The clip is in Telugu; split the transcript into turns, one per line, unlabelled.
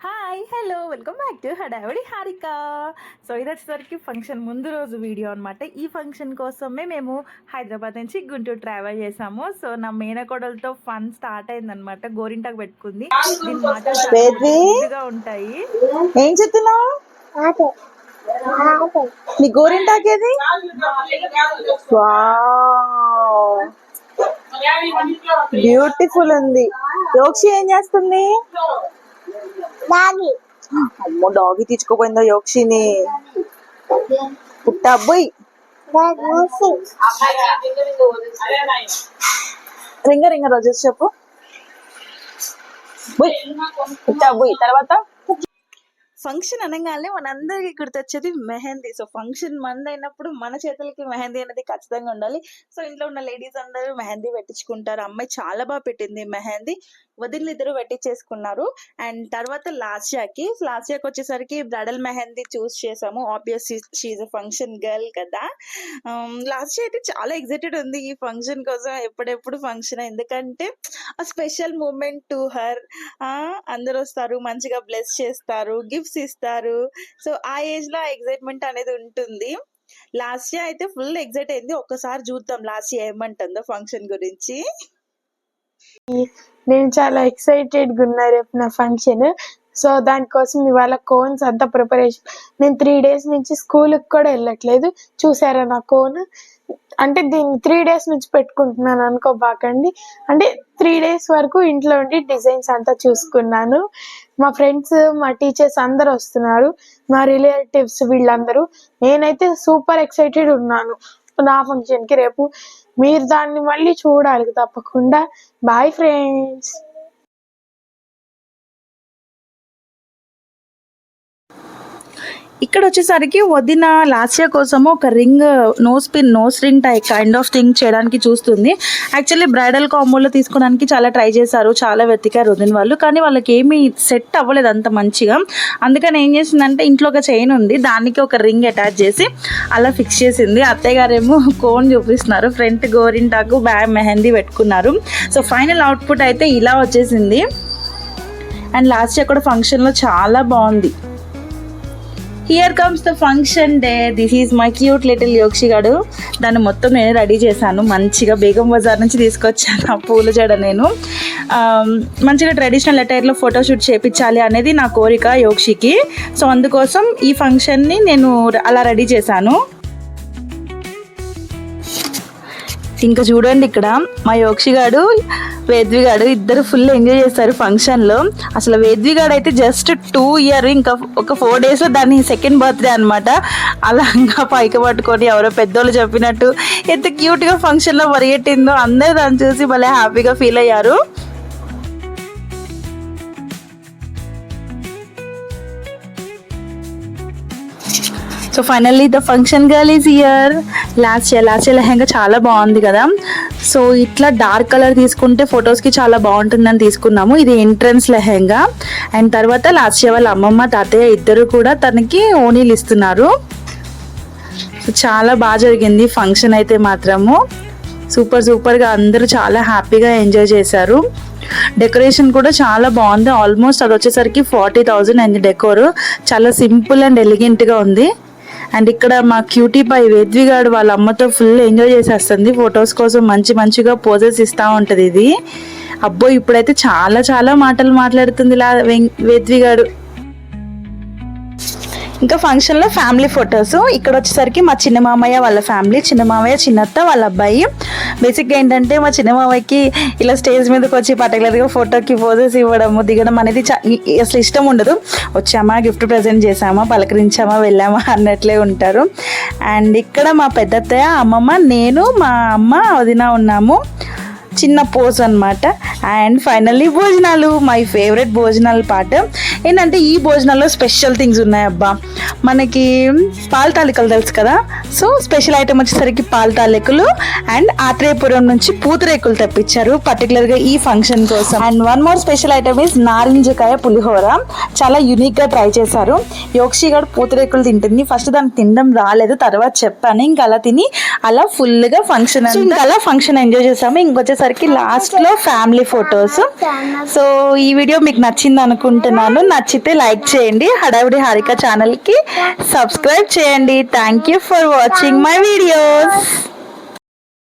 Hi hello welcome back to హడావిడి హారిక. సో ఇది వచ్చేసరికి ఫంక్షన్ ముందు రోజు వీడియో అనమాట. ఈ ఫంక్షన్ కోసమే మేము హైదరాబాద్ నుంచి గుంటూరు ట్రావెల్ చేసాము. సో నా మేనకోడలతో ఫన్ స్టార్ట్ అయిందనమాట. గోరింటాకు పెట్టుకుంది. దీని మాటలు చాలా ముద్దుగా ఉంటాయి.
ఏం చెప్తున్నావు? నీ గోరింటాకేది? బ్యూటిఫుల్ ఉంది. యోక్షి ఏం చేస్తుంది? అమ్మో డాగి తీసుకోపోయిందా యోక్షిని? పుట్టబ్బోయ్ రింగ రింగ రోజెస్ చెప్పు. పుట్టబ్బోయ్ తర్వాత
ఫంక్షన్ అనగానే మనందరికీ గుర్తొచ్చేది మెహందీ. సో ఫంక్షన్ మంది అయినప్పుడు మన చేతులకి మెహందీ అనేది ఖచ్చితంగా ఉండాలి. సో ఇంట్లో ఉన్న లేడీస్ అందరూ మెహందీ పెట్టించుకుంటారు. అమ్మాయి చాలా బాగా పెట్టింది మెహందీ. వదిలి ఇద్దరు పెట్టించేసుకున్నారు. అండ్ తర్వాత లాస్యాకి వచ్చేసరికి బ్రైడల్ మెహందీ చూస్ చేసాము. Obviously she a function girl కదా. లాస్యా అయితే చాలా ఎక్సైటెడ్ ఉంది ఈ ఫంక్షన్ కోసం. ఎప్పుడెప్పుడు ఫంక్షన్, ఎందుకంటే ఆ స్పెషల్ మూమెంట్ టు హర్. అందరూ వస్తారు, మంచిగా బ్లెస్ చేస్తారు, గిఫ్ట్స్ ఇస్తారు. సో ఆ ఏజ్ లో ఎక్సైట్మెంట్ అనేది ఉంటుంది. లాస్ట్ ఇయర్ అయితే ఫుల్ ఎక్సైట్ అయింది. ఒక్కసారి చూద్దాం లాస్ట్ ఇయర్ ఏమంటుందో ఫంక్షన్ గురించి.
నేను చాలా ఎక్సైటెడ్గా ఉన్నా రేపు నా ఫంక్షన్. సో దానికోసం ఇవాళ కోన్స్ అంతా ప్రిపరేషన్. నేను 3 days నుంచి స్కూల్కి కూడా వెళ్ళట్లేదు. చూసారా నా కోన్? అంటే దీన్ని 3 days నుంచి పెట్టుకుంటున్నాను అనుకోబాకండి. అంటే 3 days వరకు ఇంట్లో ఉండి డిజైన్స్ అంతా చూసుకున్నాను. మా ఫ్రెండ్స్, మా టీచర్స్ అందరు వస్తున్నారు, మా రిలేటివ్స్ వీళ్ళందరూ. నేనైతే సూపర్ ఎక్సైటెడ్ ఉన్నాను నా ఫంక్షన్కి రేపు. మీరు దాన్ని మళ్ళీ చూడాలి తప్పకుండా. Boy friends.
ఇక్కడ వచ్చేసరికి వదిన లాస్యా కోసము ఒక ring, nose ring type kind of thing చేయడానికి చూస్తుంది. యాక్చువల్లీ బ్రైడల్ కాంబోలో తీసుకోవడానికి చాలా ట్రై చేశారు, చాలా వెతికారు వదిన వాళ్ళు, కానీ వాళ్ళకి ఏమీ సెట్ అవ్వలేదు అంత మంచిగా. అందుకని ఏం చేసిందంటే ఇంట్లో ఒక చైన్ ఉంది, దానికి ఒక రింగ్ అటాచ్ చేసి అలా ఫిక్స్ చేసింది. అత్తయ్య గారేమో కోన్ చూపిస్తున్నారు, ఫ్రంట్ గోరింటాకు, బ్యాక్ మెహందీ పెట్టుకున్నారు. సో ఫైనల్ అవుట్పుట్ అయితే ఇలా వచ్చేసింది. అండ్ లాస్యా కూడా ఫంక్షన్లో చాలా బాగుంది. Here comes the function day. This is my cute little Yokshi గాడు. దాన్ని మొత్తం నేను రెడీ చేశాను. మంచిగా బేగం బజార్ నుంచి తీసుకొచ్చాను ఆ పూల జడ. నేను మంచిగా ట్రెడిషనల్ అటైర్లో ఫోటోషూట్ చేయించాలి అనేది నా కోరిక యోక్షికి. సో అందుకోసం ఈ ఫంక్షన్ని నేను అలా రెడీ చేశాను. ఇంకా చూడండి ఇక్కడ మా యోక్షి గాడు, వేద్వి గాడు ఇద్దరు ఫుల్ ఎంజాయ్ చేస్తారు ఫంక్షన్లో. అసలు వేద్వి గాడు అయితే జస్ట్ 2 years, ఇంకా ఒక 4 days దాని సెకండ్ బర్త్డే అనమాట. అలా ఇంకా పైకి పట్టుకొని ఎవరో పెద్దోళ్ళు చెప్పినట్టు ఎంత క్యూట్గా ఫంక్షన్లో పరిగెట్టిందో. అందరూ దాన్ని చూసి భలే హ్యాపీగా ఫీల్ అయ్యారు. So finally the function girl is here. Last lehenga చాలా బాగుంది కదా. సో ఇట్లా డార్క్ కలర్ తీసుకుంటే ఫొటోస్కి చాలా బాగుంటుందని తీసుకున్నాము. ఇది ఎంట్రన్స్ లెహంగా. అండ్ తర్వాత లాస్ట్ వాళ్ళ అమ్మమ్మ, తాతయ్య ఇద్దరు కూడా తనకి ఓనీలు ఇస్తున్నారు. సో చాలా బాగా జరిగింది ఫంక్షన్ అయితే మాత్రము. సూపర్గా అందరూ చాలా హ్యాపీగా ఎంజాయ్ చేశారు. డెకరేషన్ కూడా చాలా బాగుంది. ఆల్మోస్ట్ అది వచ్చేసరికి 40,000 అయింది డెకోర్. చాలా సింపుల్ అండ్ ఎలిగెంట్గా ఉంది. అండ్ ఇక్కడ మా క్యూటీ పై వేద్వి గాడు వాళ్ళ అమ్మతో ఫుల్ ఎంజాయ్ చేసేస్తుంది. ఫొటోస్ కోసం మంచిగా పోజెస్ ఇస్తూ ఉంటుంది ఇది. అబ్బో ఇప్పుడైతే చాలా మాటలు మాట్లాడుతుంది వేద్వి గాడు. ఇంకా ఫంక్షన్లో ఫ్యామిలీ ఫొటోస్. ఇక్కడ వచ్చేసరికి మా చిన్న మామయ్య వాళ్ళ ఫ్యామిలీ, చిన్న మామయ్య, చిన్నత్త, వాళ్ళ అబ్బాయి. బేసిక్గా ఏంటంటే మా చిన్న మామయ్యకి ఇలా స్టేజ్ మీదకి వచ్చి పర్టికులర్గా ఫోటోకి పోజెస్ ఇవ్వడము, దిగడం అనేది అసలు ఇష్టం ఉండదు. వచ్చామా, గిఫ్ట్ ప్రజెంట్ చేసామా, పలకరించామా, వెళ్ళామా అన్నట్లే ఉంటారు. అండ్ ఇక్కడ మా పెద్దత్తయ్య, అమ్మమ్మ, నేను, మా అమ్మ, వదిన ఉన్నాము. చిన్న పోజ్ అనమాట. అండ్ ఫైనల్లీ భోజనాలు, మై ఫేవరెట్ భోజనాల పార్ట్. ఏంటంటే ఈ భోజనాల్లో స్పెషల్ థింగ్స్ ఉన్నాయి అబ్బా. మనకి పాల తాలికలు తెలుసు కదా, సో స్పెషల్ ఐటమ్ వచ్చేసరికి పాల తాలికలు అండ్ ఆత్రేయపురం నుంచి పూతరేకులు తెప్పించారు పర్టికులర్గా ఈ ఫంక్షన్ కోసం. And one more special item is నారింజకాయ పులిహోర, చాలా యూనిక్గా ట్రై చేశారు. యోక్షి గారు పూతరేకులు తింటుంది, ఫస్ట్ దానికి తినడం రాలేదు, తర్వాత చెప్పాను, ఇంకా అలా తిని అలా ఫుల్గా ఫంక్షన్ ఇంకా అలా ఫంక్షన్ ఎంజాయ్ చేసాము. ఇంకొచ్చేసరికి లాస్ట్లో ఫ్యామిలీ ఫొటోస్. సో ఈ వీడియో మీకు నచ్చింది అనుకుంటున్నాను, నచ్చితే లైక్ చేయండి, హడావిడి హారిక ఛానల్కి సబ్స్క్రైబ్ చేయండి. Thank you for watching my videos.